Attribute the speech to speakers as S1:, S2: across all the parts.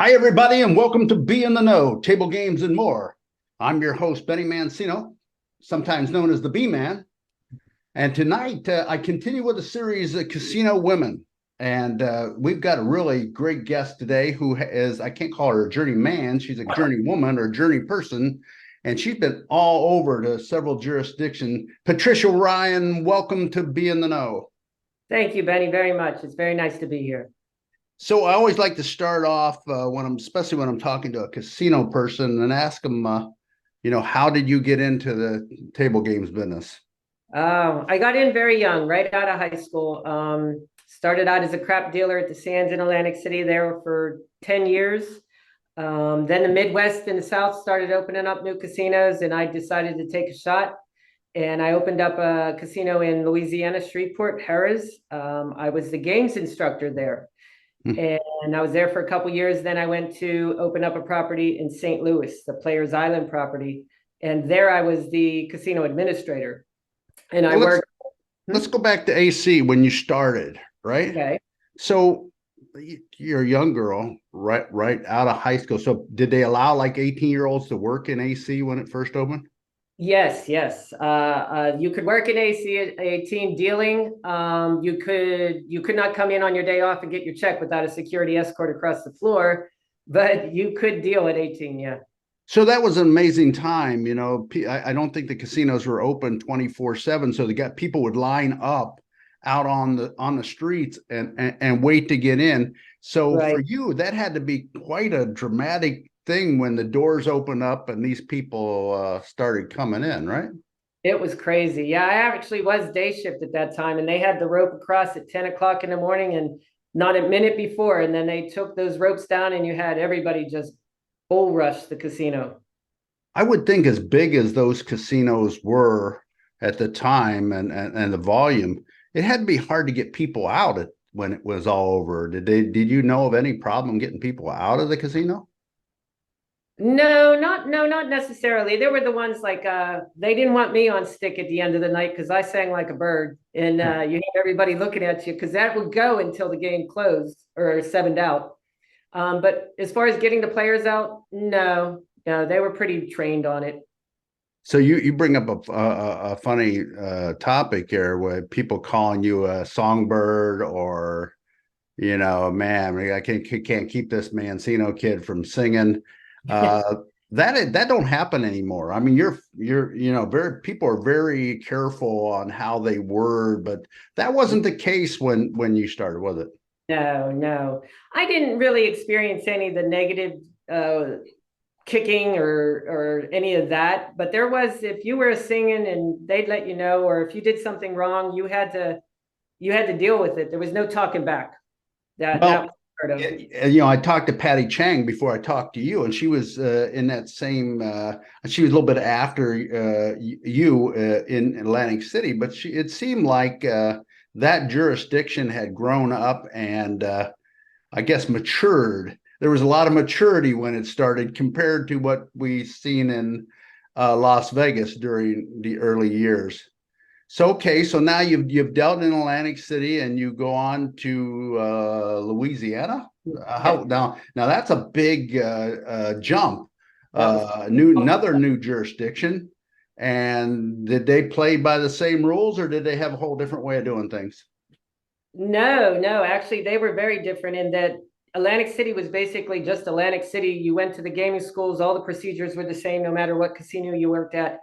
S1: Hi, everybody, and welcome to Be in the Know, Table Games and More. I'm your host, Benny Mancino, sometimes known as the B-Man. And tonight, I continue with a series of Casino Women. And we've got a really great guest today who is, I can't call her a journey man, she's a journey woman or journey person. And she's been all over to several jurisdictions. Patricia Ryan, welcome to Be in the Know.
S2: Thank you, Benny, very much. It's very nice to be here.
S1: So I always like to start off especially when I'm talking to a casino person, and ask them, how did you get into the table games business?
S2: I got in very young, right out of high school. Started out as a crap dealer at the Sands in Atlantic City there for 10 years. Then the Midwest and the South started opening up new casinos, and I decided to take a shot. And I opened up a casino in Louisiana, Shreveport, Harris. I was the games instructor there.
S1: Hmm.
S2: And I was there for a couple years. Then I went to open up a property in St. Louis, the Players Island property. And there I was the casino administrator. And I
S1: Well, let's
S2: worked.
S1: let's go back to AC when you started, right?
S2: Okay.
S1: So you're a young girl, right out of high school. So did they allow like 18-year-olds to work in AC when it first opened?
S2: Yes, yes. You could work in AC at 18 dealing. You could not come in on your day off and get your check without a security escort across the floor, but you could deal at 18. Yeah.
S1: So that was an amazing time. I don't think the casinos were open 24/7. So people would line up out on the streets and wait to get in. So for
S2: Right.
S1: you, that had to be quite a dramatic thing when the doors opened up and these people started coming in, right?
S2: It was crazy. Yeah, I actually was day shift at that time, and they had the rope across at 10 o'clock in the morning and not a minute before. And then they took those ropes down, and you had everybody just bull rush the casino.
S1: I would think as big as those casinos were at the time and the volume, it had to be hard to get people out when it was all over. Did you know of any problem getting people out of the casino?
S2: No, not necessarily. There were the ones like they didn't want me on stick at the end of the night because I sang like a bird, and you had everybody looking at you because that would go until the game closed or sevened out. But as far as getting the players out, no, they were pretty trained on it.
S1: So you bring up a funny topic here with people calling you a songbird, or man, I can't keep this Mancino kid from singing. Uh, that don't happen anymore. I mean, very people are very careful on how they word, but that wasn't the case when you started, was it?
S2: No, no. I didn't really experience any of the negative kicking or any of that. But there was, if you were singing and they'd let you know, or if you did something wrong, you had to deal with it. There was no talking back. That
S1: Well,
S2: was part of.
S1: I talked to Patty Chang before I talked to you, and she was in that same. She was a little bit after you in Atlantic City, but it seemed like that jurisdiction had grown up and I guess matured. There was a lot of maturity when it started compared to what we seen in Las Vegas during the early years. So okay, so now you've dealt in Atlantic City and you go on to Louisiana. How now that's a big jump.
S2: That was
S1: New Another new jurisdiction. And did they play by the same rules, or did they have a whole different way of doing things?
S2: no. Actually, they were very different in that Atlantic City was basically just Atlantic City. You went to the gaming schools, all the procedures were the same, no matter what casino you worked at.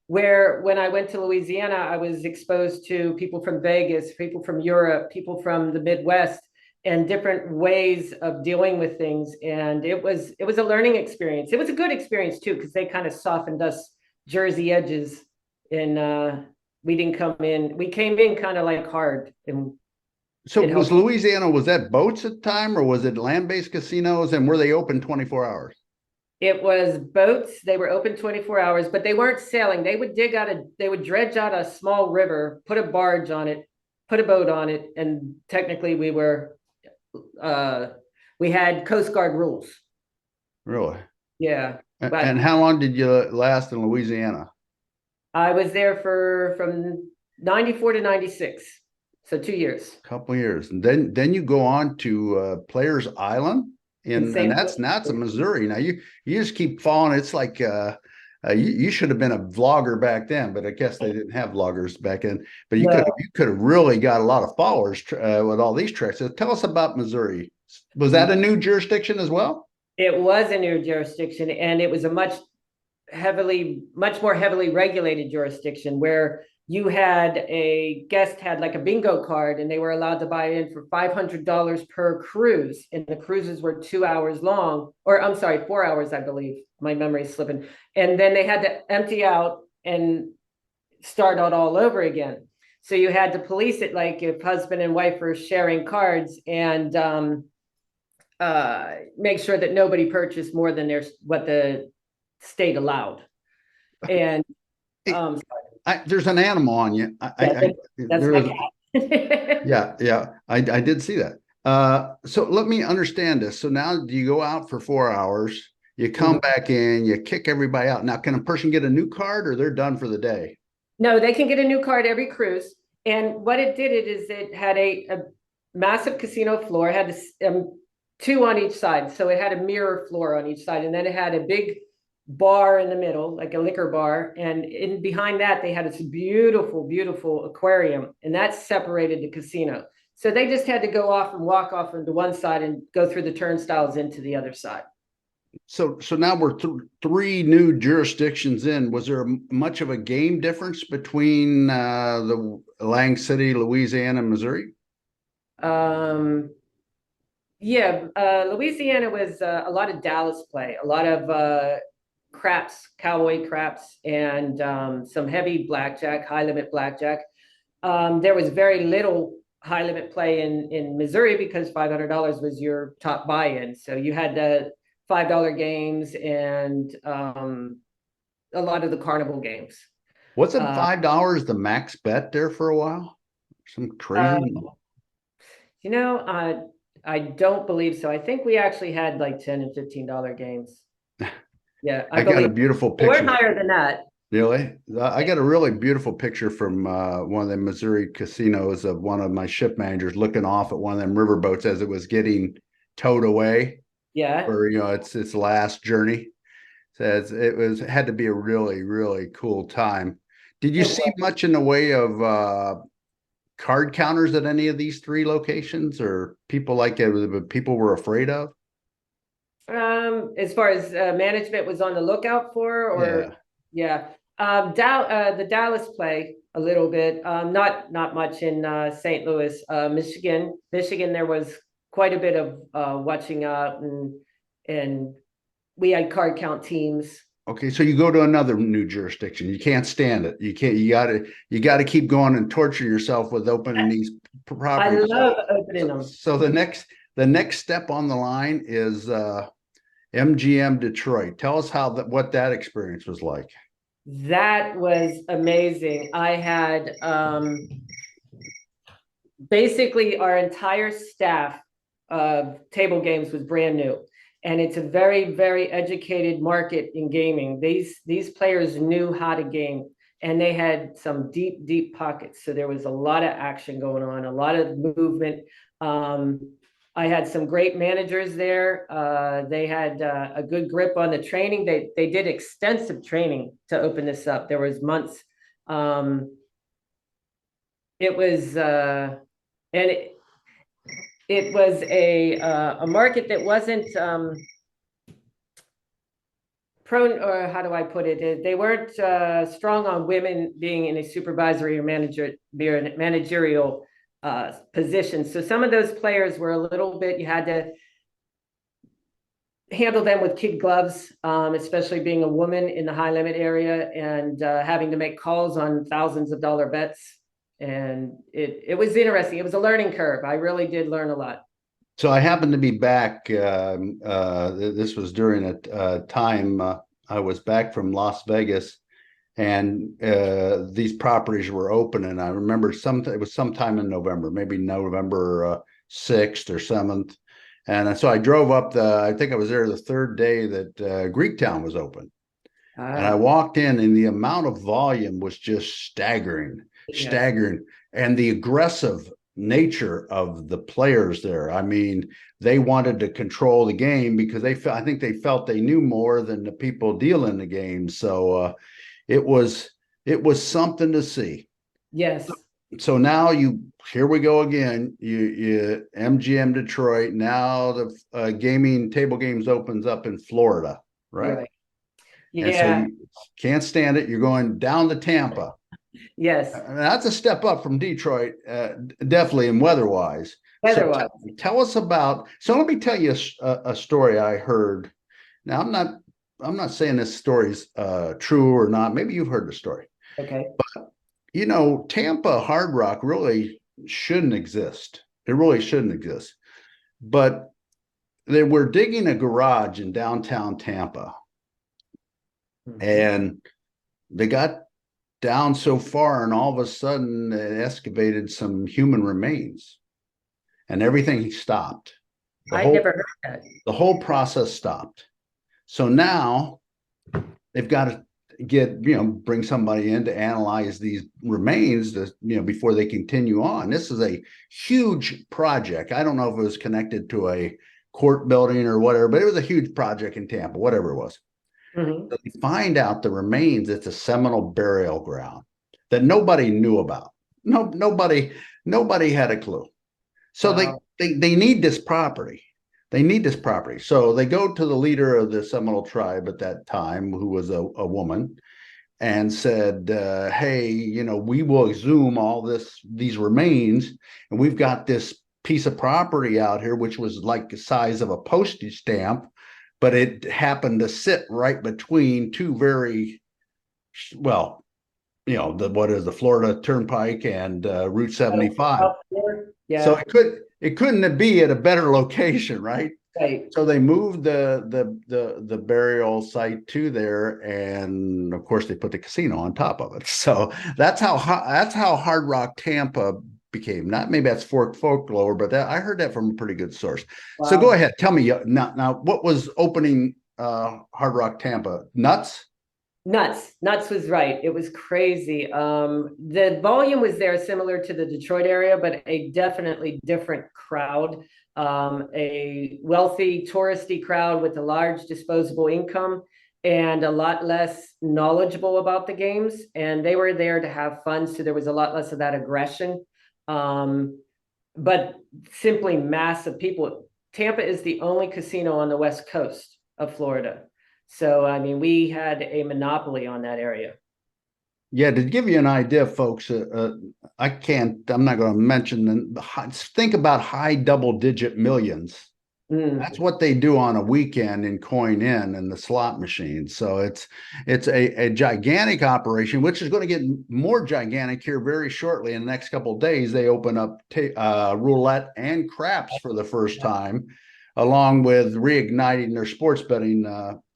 S2: Where when I went to Louisiana, I was exposed to people from Vegas, people from Europe, people from the Midwest, and different ways of dealing with things. And it was a learning experience. It was a good experience too, because they kind of softened us Jersey edges, and we didn't come in. We came in kind of like hard, and
S1: So
S2: it
S1: was
S2: helped.
S1: Louisiana, was that boats at the time, or was it land-based casinos, and were they open 24 hours?
S2: It was boats. They were open 24 hours, but they weren't sailing. They would dredge out a small river, put a barge on it, put a boat on it, and technically uh, we had Coast Guard rules.
S1: Really?
S2: Yeah,
S1: And
S2: but
S1: how long did you last in Louisiana?
S2: I was there for from 94 to 96, so 2 years.
S1: A couple of years. And then you go on to Players Island
S2: in
S1: and
S2: St.
S1: that's a
S2: Louis.
S1: Missouri. Now you just keep falling. It's like you should have been a vlogger back then, but I guess they didn't have vloggers back then. But
S2: No,
S1: you could have really got a lot of followers with all these treks. So tell us about Missouri. Was that a new jurisdiction as well?
S2: it was a new jurisdiction, and it was a much more heavily regulated jurisdiction where you had a guest had like a bingo card and they were allowed to buy in for $500 per cruise, and the cruises were 2 hours long, or I'm sorry, 4 hours, I believe. My memory's slipping. And then they had to empty out and start out all over again. So you had to police it, like if husband and wife were sharing cards, and make sure that nobody purchased more than what the state allowed. And um,
S1: There's an animal on you.
S2: yeah, that's
S1: there
S2: my
S1: was,
S2: cat.
S1: yeah. I did see that. So let me understand this. So now do you go out for 4 hours? You come back in, you kick everybody out. Now, can a person get a new card or they're done for the day?
S2: No, they can get a new card every cruise. And what it did is it had a massive casino floor, had two on each side. So it had a mirror floor on each side. And then it had a big bar in the middle, like a liquor bar. And in behind that, they had this beautiful, beautiful aquarium. And that separated the casino. So they just had to go off and walk off into one side and go through the turnstiles into the other side.
S1: So now we're three new jurisdictions in. Was there much of a game difference between the Lang City, Louisiana, and Missouri?
S2: Yeah, Louisiana was a lot of Dallas play, a lot of craps, cowboy craps, and some heavy blackjack, high limit blackjack. There was very little high limit play in Missouri because $500 was your top buy-in. So you had the $5 games and a lot of the carnival games.
S1: Wasn't $5 the max bet there for a while? Some crazy.
S2: You know, I don't believe so. I think we actually had like $10 and $15 games. Yeah,
S1: I got a beautiful
S2: they
S1: picture.
S2: were higher than that.
S1: Really? I got a really beautiful picture from one of the Missouri casinos of one of my ship managers looking off at one of them riverboats as it was getting towed away.
S2: Yeah.
S1: For its last journey. Says it had to be a really, really cool time. Did you see much in the way of card counters at any of these three locations, or people like it people were afraid of?
S2: As far as management was on the lookout for, or yeah. The Dallas play a little bit, not much in St. Louis, Michigan. There was quite a bit of watching out, and we had card count teams.
S1: Okay, so you go to another new jurisdiction. You can't stand it. You can't. You got to keep going and torture yourself with opening these properties.
S2: I love opening them.
S1: So the next step on the line is MGM Detroit. Tell us what that experience was like.
S2: That was amazing. I had basically our entire staff of table games was brand new. And it's a very, very educated market in gaming. These players knew how to game, and they had some deep, deep pockets. So there was a lot of action going on, a lot of movement. I had some great managers there. They had a good grip on the training. They did extensive training to open this up. There was months. It was it was a market that wasn't prone, or how do I put it? They weren't strong on women being in a supervisory or managerial position. So some of those players were a little bit, you had to handle them with kid gloves, especially being a woman in the high limit area and having to make calls on thousands of dollar bets. And it was interesting. It was a learning curve. I really did learn a lot.
S1: So I happened to be back. This was during a time I was back from Las Vegas, and these properties were open. And I remember it was sometime in November, maybe November 6th or 7th. And so I drove up I think I was there the third day that Greektown was open. And I walked in, and the amount of volume was just staggering. And the aggressive nature of the players there. I mean, they wanted to control the game because I think they felt they knew more than the people dealing the game. So it was it was something to see.
S2: Yes.
S1: So now here we go again. You MGM Detroit. Now the gaming table games opens up in Florida, right?
S2: Right.
S1: And so
S2: Yeah.
S1: you can't stand it. You're going down to Tampa.
S2: Yes.
S1: That's a step up from Detroit, definitely, and weather-wise. So
S2: Weather-wise.
S1: tell us about. So let me tell you a story I heard. Now I'm not saying this story's true or not. Maybe you've heard the story.
S2: Okay.
S1: Tampa Hard Rock really shouldn't exist. It really shouldn't exist. But they were digging a garage in downtown Tampa,
S2: Mhm.
S1: and they got down so far, and all of a sudden it excavated some human remains, and everything stopped. The
S2: I
S1: whole
S2: never heard that.
S1: the whole process stopped. So now they've got to bring somebody in to analyze these remains before they continue on. This is a huge project. I don't know if it was connected to a court building or whatever, but it was a huge project in Tampa, whatever it was.
S2: Mhm.
S1: So they find out the remains. It's a Seminole burial ground that nobody knew about. No, nobody had a clue. So
S2: Wow.
S1: they need this property. They need this property. So they go to the leader of the Seminole tribe at that time, who was a woman, and said, "Hey, we will exhume all these remains, and we've got this piece of property out here, which was like the size of a postage stamp, but it happened to sit right between two very well, what is the Florida Turnpike and Route
S2: Oh,
S1: 75.
S2: out there?
S1: So
S2: Yeah.
S1: it couldn't be at a better location, right?
S2: Right.
S1: So they moved the burial site to there, and of course they put the casino on top of it. So that's how Hard Rock Tampa became. Not maybe that's folklore, but I heard that from a pretty good source. So go
S2: Wow.
S1: ahead, tell me now what was opening Hard Rock Tampa? Nuts?
S2: Nuts. Nuts was right. It was crazy. The volume was there similar to the Detroit area, but a definitely different crowd. A wealthy touristy crowd with a large disposable income and a lot less knowledgeable about the games. And they were there to have fun. So there was a lot less of that aggression. But simply massive people. Tampa is the only casino on the West Coast of Florida. So, I mean, we had a monopoly on that area.
S1: Yeah, to give you an idea, folks, I'm not going to mention think about high double digit millions.
S2: Mm.
S1: That's what they do on a weekend in Coin In and the slot machines. So it's a gigantic operation, which is going to get more gigantic here very shortly. In the next couple of days, they open up roulette and craps for the first time, along with reigniting their sports betting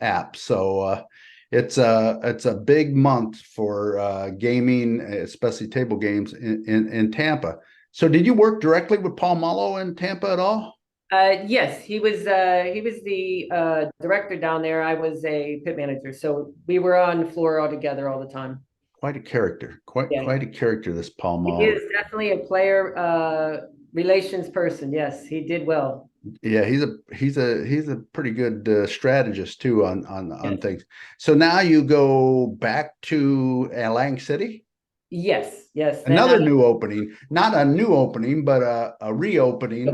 S1: app. So it's a big month for gaming, especially table games in Tampa. So did you work directly with Paul Mullo in Tampa at all?
S2: Yes, he was the director down there. I was a pit manager, so we were on the floor all together all the time.
S1: Quite a character, quite
S2: Yeah,
S1: quite a character. This Paul
S2: he
S1: Mall.
S2: is definitely a player relations person. Yes, he did well.
S1: Yeah, he's a pretty good strategist too on
S2: Yes,
S1: things. So now you go back to Atlantic City,
S2: yes, yes. Then
S1: another new opening, not a new opening, but a reopening.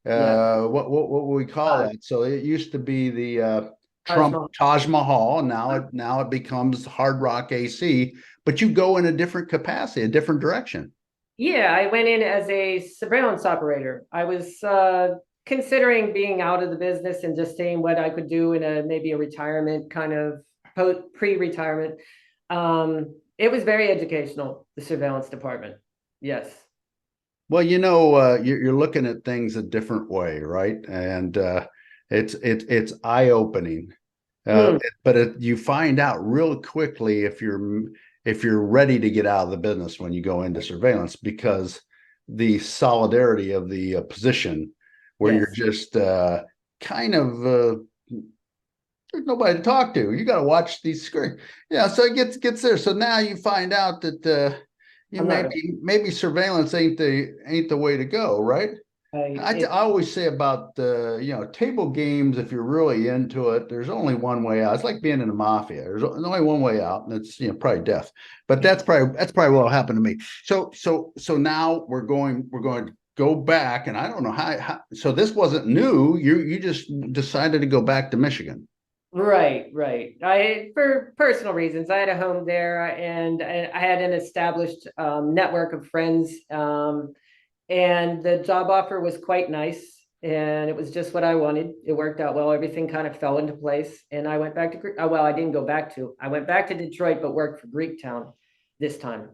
S2: yeah,
S1: What would we call
S2: Taj
S1: that? So it used to be the
S2: Taj
S1: Trump
S2: Mahal.
S1: Taj Mahal. Now it becomes Hard Rock AC, but you go in a different capacity, a different direction.
S2: Yeah, I went in as a surveillance operator. I was considering being out of the business and just seeing what I could do in a maybe a retirement kind of pre-retirement. It was very educational, the surveillance department. Yes.
S1: Well, you're looking at things a different way, right? And it's eye opening.
S2: Mm,
S1: But you find out real quickly if you're ready to get out of the business when you go into surveillance, because the solidarity of the position, where you're
S2: yes.
S1: just kind of there's nobody to talk to. You got to watch these screens. Yeah, so it gets there. So now you find out that you
S2: I'm not really.
S1: maybe surveillance ain't the way to go, right? I always say about table games. If you're really into it, there's only one way out. It's like being in the mafia. There's only one way out, and it's probably death. But that's probably what will happen to me. So now we're going to go back, and I don't know how. So this wasn't new. You just decided to go back to Michigan.
S2: Right, right. For personal reasons, I had a home there, and I had an established network of friends. And the job offer was quite nice, and it was just what I wanted. It worked out well. Everything kind of fell into place, and I went back to well, I didn't go back to. I went back to Detroit, but worked for Greektown this time.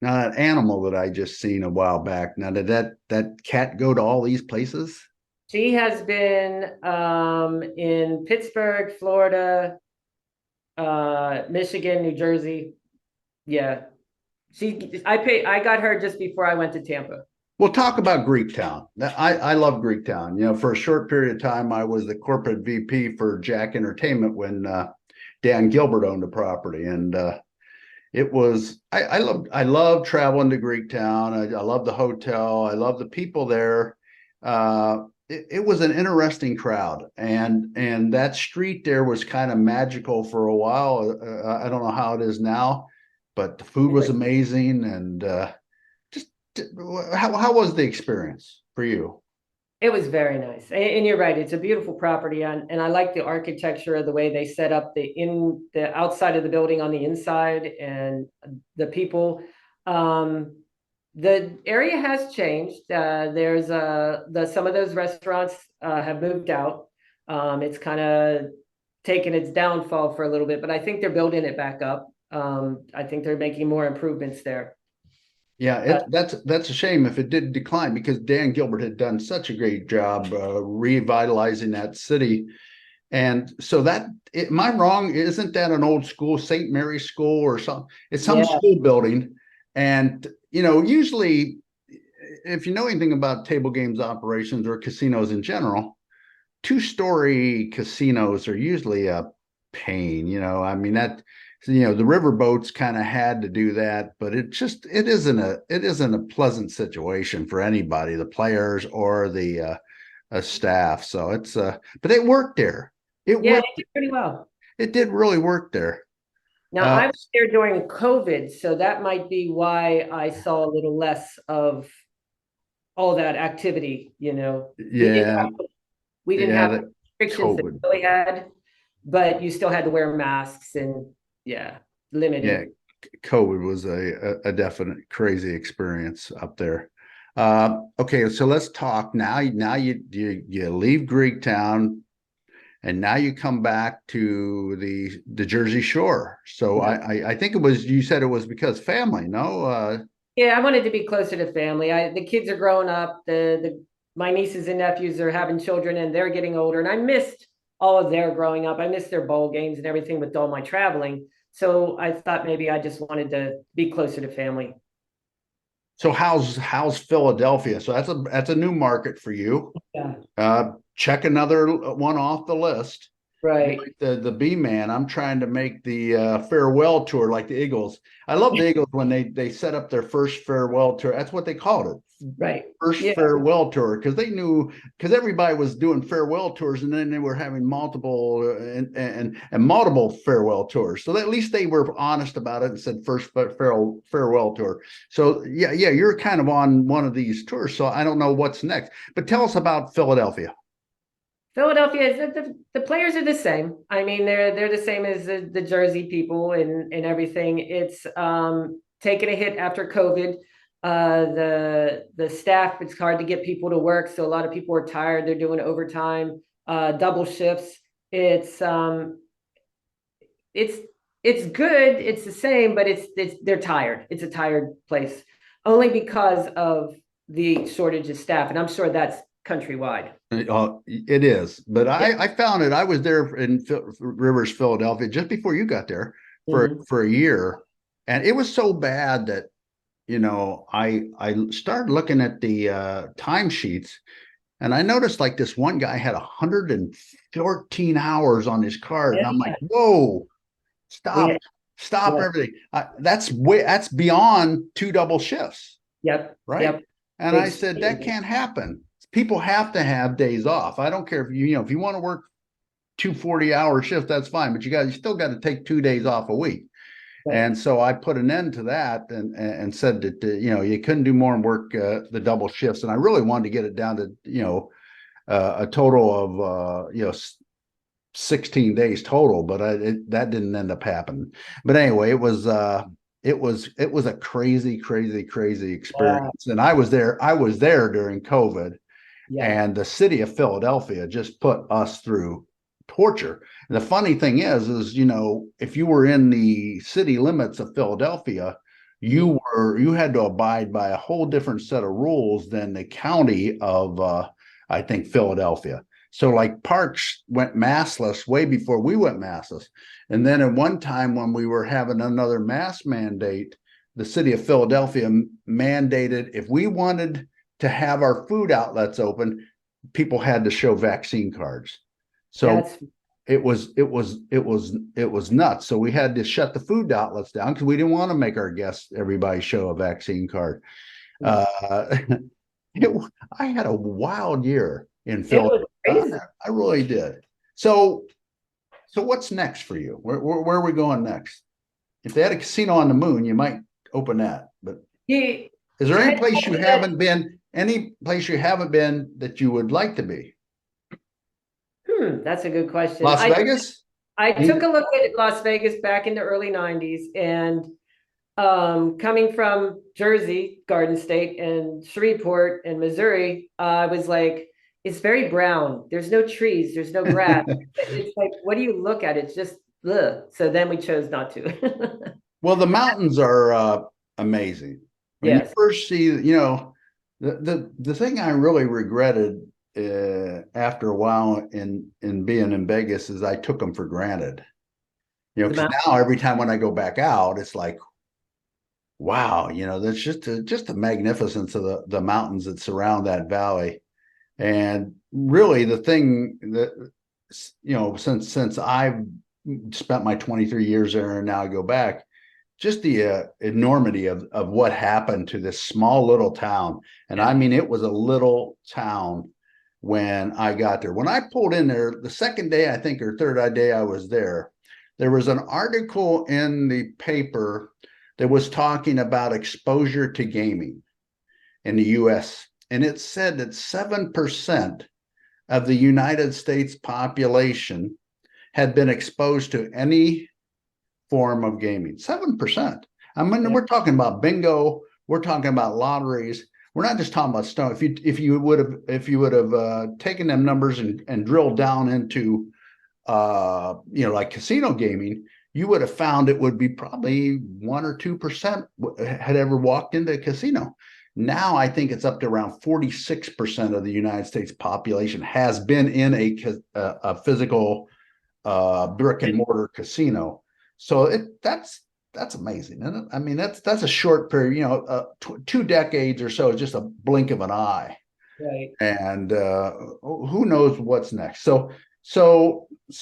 S1: Now that animal that I just seen a while back. Now did that cat go to all these places?
S2: She has been in Pittsburgh, Florida, Michigan, New Jersey. Yeah, I got her just before I went to Tampa.
S1: We'll talk about Greektown. I love Greektown. For a short period of time, I was the corporate VP for Jack Entertainment when Dan Gilbert owned the property, and it was I love traveling to Greektown. I love the hotel. I love the people there. It was an interesting crowd, and that street there was kind of magical for a while. I don't know how it is now, but the food was amazing, and just how was the experience for you?
S2: It was very nice. And you're right. It's a beautiful property. And I like the architecture of the way they set up the outside of the building on the inside and the people. Um, the area has changed. There's some of those restaurants have moved out. It's kind of taken its downfall for a little bit, but I think they're building it back up. I think they're making more improvements there.
S1: Yeah,
S2: Uh,
S1: that's a shame if it did decline because Dan Gilbert had done such a great job revitalizing that city. And so am I wrong? Isn't that an old school, St. Mary's School or something? It's some
S2: yeah,
S1: school building. And, usually if you know anything about table games operations or casinos in general, two-story casinos are usually a pain. I mean the river boats kind of had to do that, but it isn't a pleasant situation for anybody, the players or the staff. So but it worked there. It
S2: yeah,
S1: worked.
S2: they did pretty well.
S1: It did really work there.
S2: Now,
S1: Uh,
S2: I was there during COVID, so that might be why I saw a little less of all that activity. We didn't
S1: yeah,
S2: have
S1: yeah,
S2: the
S1: that
S2: restrictions that
S1: COVID.
S2: we really had, but you still had to wear masks and yeah,
S1: Yeah,
S2: limited.
S1: COVID was a definite crazy experience up there. Okay, so let's talk now. Now you leave Greektown, and now you come back to the Jersey Shore. So
S2: Yeah.
S1: I think you said it was because family, no?
S2: Yeah, I wanted to be closer to family. The kids are growing up. The my nieces and nephews are having children and they're getting older. And I missed all of their growing up. I missed their bowl games and everything with all my traveling. So I thought maybe I just wanted to be closer to family.
S1: So how's Philadelphia? So that's a new market for you.
S2: Yeah.
S1: Check another one off the list. You're
S2: Right.
S1: like the B man. I'm trying to make the farewell tour like the Eagles. I love the Eagles when they set up their first farewell tour. That's what they called it,
S2: Right.
S1: first
S2: Yeah.
S1: farewell tour, because they knew because everybody was doing farewell tours, and then they were having multiple and multiple farewell tours. So at least they were honest about it and said first farewell tour. So yeah, you're kind of on one of these tours. So I don't know what's next, but tell us about Philadelphia.
S2: Philadelphia is the players are the same. I mean, they're the same as the Jersey people and everything. It's taken a hit after COVID. The staff, it's hard to get people to work, so a lot of people are tired. They're doing overtime, double shifts. It's um it's it's good. It's the same, but it's they're tired. It's a tired place only because of the shortage of staff, and I'm sure that's countrywide.
S1: It is, but
S2: Yeah.
S1: I found it. I was there in Rivers, Philadelphia, just before you got there
S2: Mhm.
S1: for a year, and it was so bad that I started looking at the timesheets, and I noticed like this one guy had 114 hours on his card, and I'm like,
S2: Yeah.
S1: whoa,
S2: We
S1: stop, stop
S2: Yep.
S1: everything. That's beyond 2 double shifts,
S2: Yep.
S1: right?
S2: Yep.
S1: And I said that
S2: Extremely.
S1: can't happen. People have to have days off. I don't care if if you want to work 2 40-hour shifts, that's fine, but you still got to take 2 days off a week.
S2: Right.
S1: And so I put an end to that and said that you couldn't do more and work the double shifts. And I really wanted to get it down to a total of 16 days total, but that didn't end up happening. But anyway, it was a crazy, crazy, crazy
S2: Wow.
S1: experience. And I was there during COVID,
S2: Yeah.
S1: and the city of Philadelphia just put us through torture. And the funny thing is if you were in the city limits of Philadelphia,
S2: Mhm.
S1: you had to abide by a whole different set of rules than the county of I think Philadelphia. So like parks went maskless way before we went maskless. And then at one time when we were having another mask mandate, the city of Philadelphia mandated if we wanted to have our food outlets open, people had to show vaccine cards. So
S2: That's
S1: it was nuts. So we had to shut the food outlets down because we didn't want to make our guests everybody show a vaccine card.
S2: yeah.
S1: Uh, I had a wild year in
S2: It
S1: Philadelphia.
S2: was crazy.
S1: I really did. So what's next for you? Where are we going next? If they had a casino on the moon, you might open that. But
S2: He
S1: is there any
S2: had
S1: place
S2: told
S1: you
S2: me that,
S1: haven't been? Any place you haven't been that you would like to be?
S2: that's a good question.
S1: Las Vegas?
S2: I took
S1: Any-
S2: a look at Las Vegas back in the early 90s, and coming from Jersey, Garden State, and Shreveport and Missouri, I was like, it's very brown. There's no trees, there's no grass. It's like, what do you look at? It's just ugh. So then we chose not to.
S1: Well, the mountains are amazing. When you
S2: Yes.
S1: first see, the thing I really regretted after a while in being in Vegas is I took them for granted.
S2: The
S1: Because
S2: mountain.
S1: now every time when I go back out, it's like, wow, there's just the magnificence of the mountains that surround that valley. And really, the thing that since I've spent my 23 years there and now I go back, just the enormity of what happened to this small little town. And I
S2: Yeah.
S1: mean, it was a little town when I got there. When I pulled in there, the second day, I think, or third day I was there was an article in the paper that was talking about exposure to gaming in the US. And it said that 7% of the United States population had been exposed to any form of gaming. 7%. I mean,
S2: Yeah.
S1: we're talking about bingo. We're talking about lotteries. We're not just talking about stone. If you would have taken them numbers and drilled down into like casino gaming, you would have found it would be probably 1 or 2% had ever walked into a casino. Now I think it's up to around 46% of the United States population has been in a physical brick and mortar casino. So that's amazing. And I mean, that's a short period, 2 decades or so is just a blink of an eye.
S2: Right.
S1: And who knows what's next. So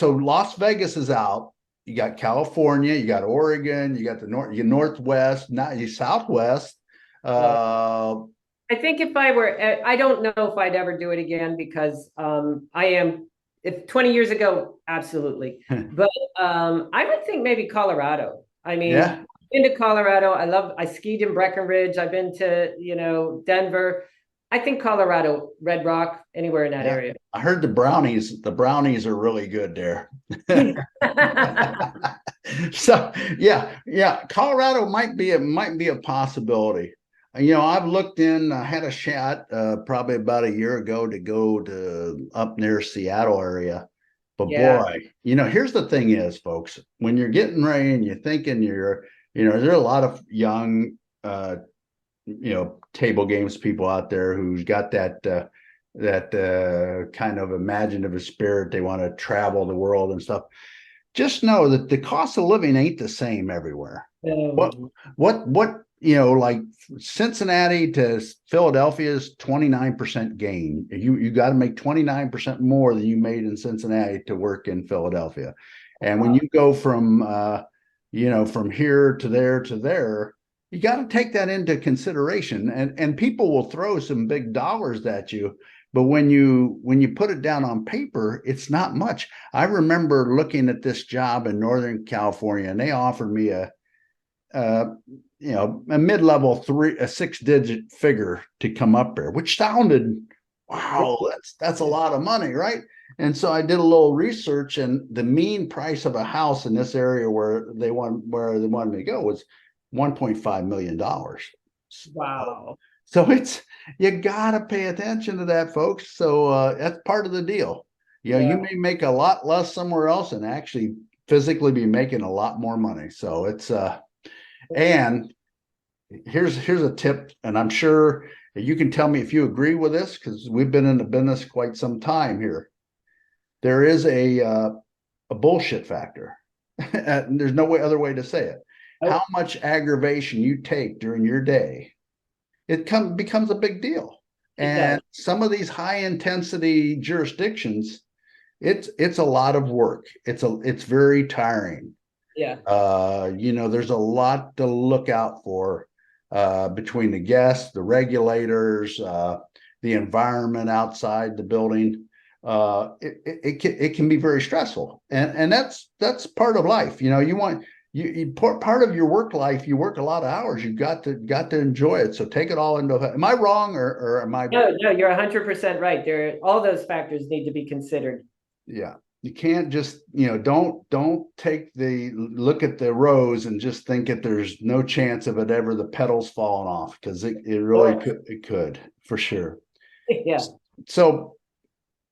S1: Las Vegas is out. You got California, you got Oregon, you got the Northwest, not you Southwest.
S2: Right.
S1: Uh,
S2: I think if I were, I don't know if I'd ever do it again because I am, if 20 years ago, absolutely. But I would think maybe Colorado. I
S1: yeah,
S2: mean, I've been to Colorado. I skied in Breckenridge. I've been to, Denver. I think Colorado, Red Rock, anywhere in that
S1: yeah.
S2: area.
S1: I heard the brownies are really good there. So yeah, Colorado might be a possibility. I've looked in. I had a shot probably about a year ago to go to up near Seattle area, but
S2: Yeah.
S1: boy, here's the thing is, folks, when you're getting ready and you're thinking there are a lot of young table games people out there who's got that kind of imaginative spirit. They want to travel the world and stuff. Just know that the cost of living ain't the same everywhere. What
S2: Um,
S1: what like Cincinnati to Philadelphia's 29% gain. You got to make 29% more than you made in Cincinnati to work in Philadelphia. And when you go from from here to there to there, you got to take that into consideration. And people will throw some big dollars at you, but when you put it down on paper, it's not much. I remember looking at this job in Northern California, and they offered me uh, a mid-level a six-digit figure to come up there, which sounded, wow, that's a lot of money, right? And so I did a little research, and the mean price of a house in this area where they wanted me to go was $1.5 million.
S2: Wow.
S1: So you gotta pay attention to that, folks. So that's part of the deal. You
S2: Yeah.
S1: may make a lot less somewhere else and actually physically be making a lot more money. So it's and here's a tip, and I'm sure you can tell me if you agree with this because we've been in the business quite some time here. There is a bullshit factor. And there's no other way to say it. How
S2: Oh,
S1: much aggravation you take during your day, becomes a big deal.
S2: it
S1: And
S2: does.
S1: some of these high intensity jurisdictions, it's a lot of work. It's very tiring.
S2: Yeah.
S1: There's a lot to look out for between the guests, the regulators, the environment outside the building. It can be very stressful, and that's part of life. Part of your work life. You work a lot of hours. You've got to enjoy it. So take it all into. Am I wrong, or am I?
S2: No, no, you're 100% right. All those factors need to be considered.
S1: Yeah, you can't just don't take the look at the rose and just think that there's no chance of it ever the petals falling off, because it really
S2: Oh,
S1: could for sure.
S2: yeah.
S1: So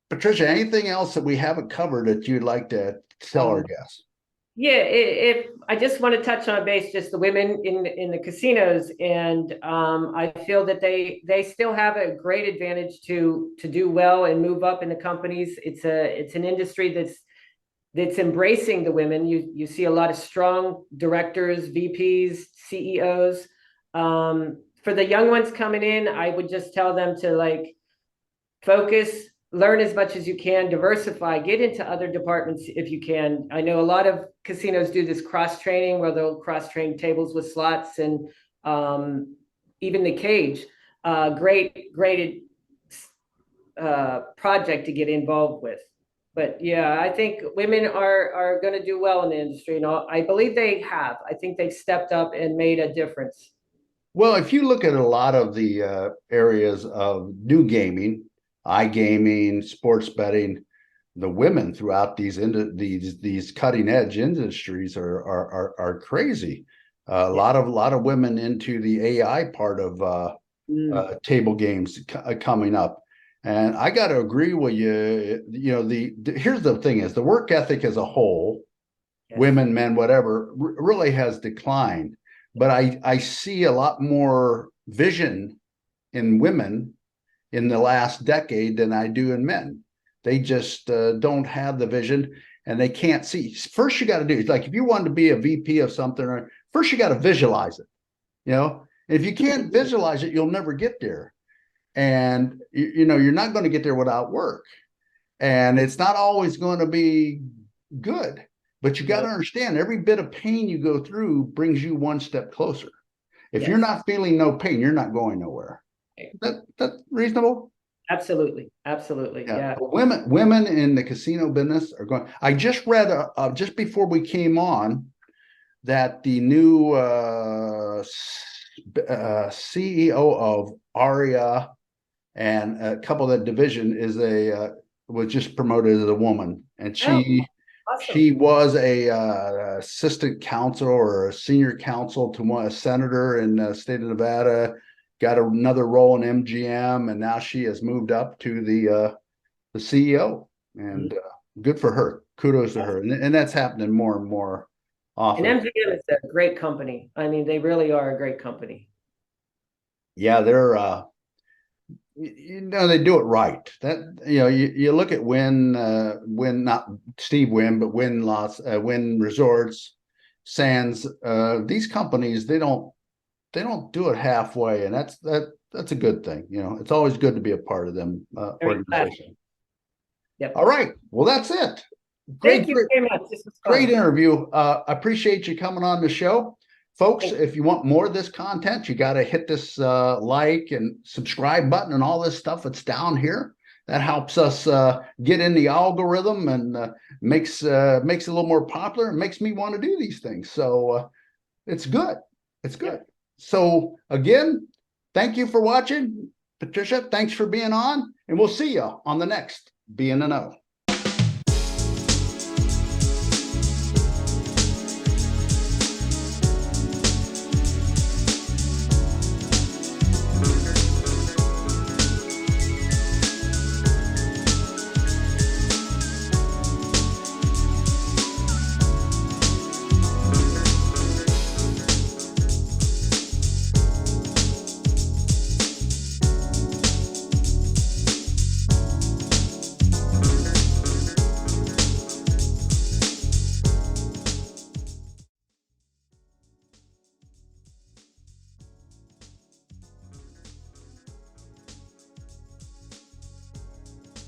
S1: Patricia, anything else that we haven't covered that you'd like to tell our
S2: Um,
S1: guests?
S2: Yeah, if I just want to touch on base just the women in the casinos, and I feel that they still have a great advantage to do well and move up in the companies. It's an industry that's embracing the women. You see a lot of strong directors, VPs, CEOs. For the young ones coming in, I would just tell them to like focus, learn as much as you can, diversify, get into other departments if you can. I know a lot of casinos do this cross training where they'll cross train tables with slots and even the cage. Great project to get involved with. But yeah, I think women are going to do well in the industry. I believe they have. I think they've stepped up and made a difference.
S1: Well, if you look at a lot of the areas of new gaming, iGaming, sports betting, the women throughout these cutting edge industries are crazy. A
S2: Yeah.
S1: lot of women into the AI part of
S2: Mm,
S1: table games coming up. And I got to agree with you. Here's the thing: is the work ethic as a whole,
S2: yes.
S1: women, men, whatever, really has declined. But I see a lot more vision in women in the last decade than I do in men. They just don't have the vision, and they can't see. First, you got to do is like if you want to be a VP of something, first you got to visualize it. If you can't visualize it, you'll never get there. And you're not going to get there without work, and it's not always going to be good. But you got to
S2: No.
S1: understand, every bit of pain you go through brings you one step closer. If you're
S2: Yes.
S1: not feeling no pain, you're not going nowhere. That reasonable?
S2: Absolutely. Absolutely.
S1: Yeah.
S2: Yeah.
S1: But women in the casino business are going. I just read just before we came on that the new CEO of Aria and a couple of that division was just promoted as a woman, and
S2: Oh,
S1: she
S2: awesome.
S1: was a assistant counsel or a senior counsel to a senator in the state of Nevada. Got another role in MGM, and now she has moved up to the CEO. And good for her. Kudos to her. And that's happening more and more
S2: And
S1: often.
S2: MGM is a great company. I mean, they really are a great company.
S1: Yeah, they're they do it right. That you look at Wynn, not Steve Wynn, but Wynn Resorts, Sands. These companies they don't do it halfway, and that's a good thing. It's always good to be a part of them
S2: Very classy.
S1: organization.
S2: Yep.
S1: All right, well that's it. great,
S2: Thank you very much. This was
S1: great
S2: fun.
S1: interview. Appreciate you coming on the show. Folks, if you want more of this content, you got to hit this like and subscribe button and all this stuff that's down here. That helps us get in the algorithm and makes it a little more popular and makes me want to do these things. So it's good. It's good. So again, thank you for watching. Patricia, thanks for being on, and we'll see you on the next B in the Know.